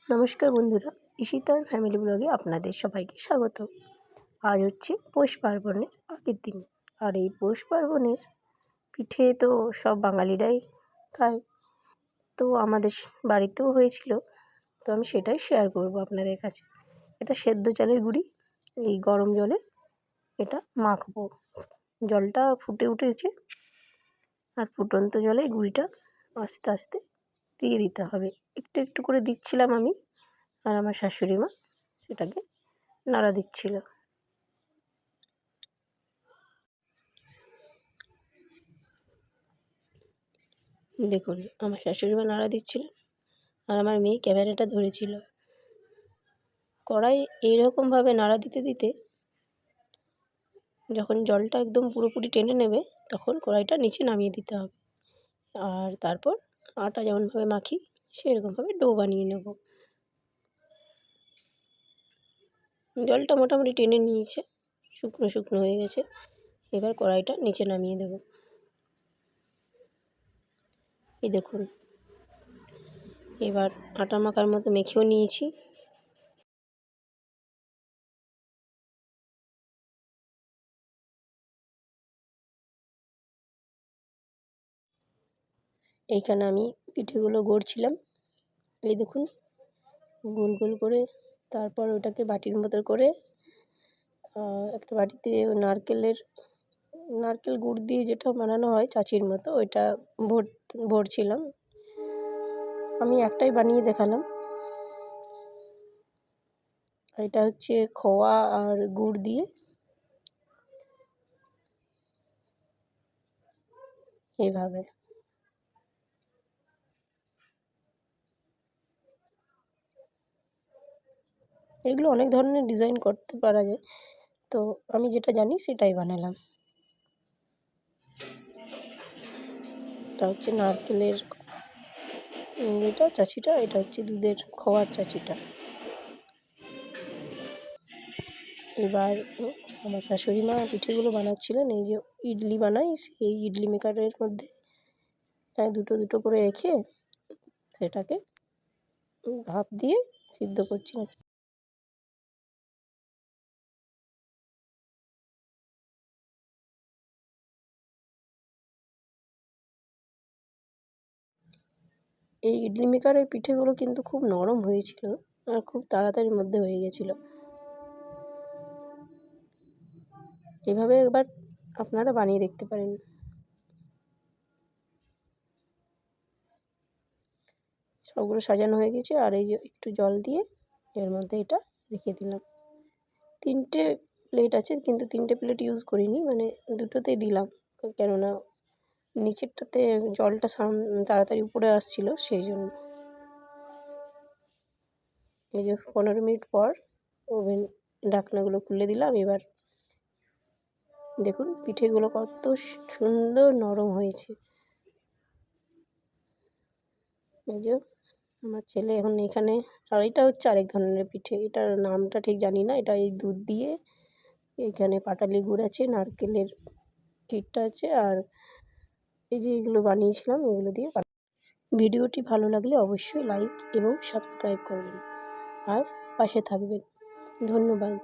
নমস্কার বন্ধুরা, ঈশিতার ফ্যামিলি ব্লগে আপনাদের সবাইকে স্বাগত। আজ হচ্ছে পৌষ পার্বণের আগের দিন, আর এই পৌষ পার্বণের পিঠে তো সব বাঙালিরাই খায়। তো আমাদের বাড়িতেও হয়েছিল, তো আমি সেটাই শেয়ার করব আপনাদের কাছে। এটা সেদ্ধ চালের গুঁড়ি, এই গরম জলে এটা মাখবো। জলটা ফুটে উঠেছে, আর ফুটন্ত জলে গুঁড়িটা আস্তে আস্তে দিয়ে দিতে হবে। একটু একটু করে দিচ্ছিলাম আমি, আর আমার শাশুড়ি মা সেটাকে নাড়া দিচ্ছিল। দেখুন, আমার শাশুড়ি মা নাড়া দিচ্ছিল, আর আমার মেয়ে ক্যামেরাটা ধরেছিল। কড়াই এইরকমভাবে নাড়া দিতে দিতে যখন জলটা একদম পুরোপুরি টেনে নেবে, তখন কড়াইটা নিচে নামিয়ে দিতে হবে। আর তারপর আটা যেমনভাবে মাখি সেরকমভাবে ডো বানিয়ে নেব। জলটা মোটামুটি টেনে নিয়েছে, শুকনো শুকনো হয়ে গেছে। এবার কড়াইটা নিচে নামিয়ে দেব। এই দেখুন, এবার আটা মাখার মতো মেখেও নিয়েছি। এইখানে আমি পিঠেগুলো গড়ছিলাম। এই দেখুন, গোল গোল করে, তারপর ওটাকে বাটির মতো করে একটা বাটিতে নারকেল গুড় দিয়ে যেটা বানানো হয় চাচির মতো, ওইটা ভরছিলাম। আমি একটাই বানিয়ে দেখালাম। এটা হচ্ছে খোয়া আর গুড় দিয়ে এইভাবে। এগুলো অনেক ধরনের ডিজাইন করতে পারা যায়, তো আমি যেটা জানি সেটাই বানালাম। এটা হচ্ছে নারকেলের এটা চাচিটা, এটা হচ্ছে দুধের খোয়ার চাচিটা। এবার আমার শাশুড়ি মা পিঠেগুলো বানাচ্ছিলেন। এই যে ইডলি বানাই, সেই ইডলি মেকারের মধ্যে দুটো দুটো করে রেখে সেটাকে ভাপ দিয়ে সিদ্ধ করছিলেন। এই ইডলি মেকারের পিঠেগুলো কিন্তু খুব নরম হয়েছিল, আর খুব তাড়াতাড়ির মধ্যে হয়ে গেছিলো। এভাবে একবার আপনারা বানিয়ে দেখতে পারেন। সবগুলো সাজানো হয়ে গেছে, আর এই যে একটু জল দিয়ে এর মধ্যে এটা রেখে দিলাম। 3টে প্লেট আছে, কিন্তু 3টে প্লেট ইউজ করিনি, মানে দুটোতেই দিলাম, কেননা নিচেরটাতে জলটা তাড়াতাড়ি উপরে আসছিল সেই জন্য। এই যে 15 মিনিট পর ওভেন ঢাকনাগুলো খুলে দিলাম। এবার দেখুন পিঠেগুলো কত সুন্দর নরম হয়েছে। এই যে আমার ছেলে এখন এখানে, আর এটা হচ্ছে আরেক ধরনের পিঠে, এটার নামটা ঠিক জানি না। এটা এই দুধ দিয়ে, এখানে পাটালি গুড় আছে, নারকেলের ক্ষীরটা আছে, আর এই যে এগুলো বানিয়েছিলাম এগুলো দিয়ে। ভিডিওটি ভালো লাগলে অবশ্যই লাইক এবং সাবস্ক্রাইব করবেন, আর পাশে থাকবেন। ধন্যবাদ।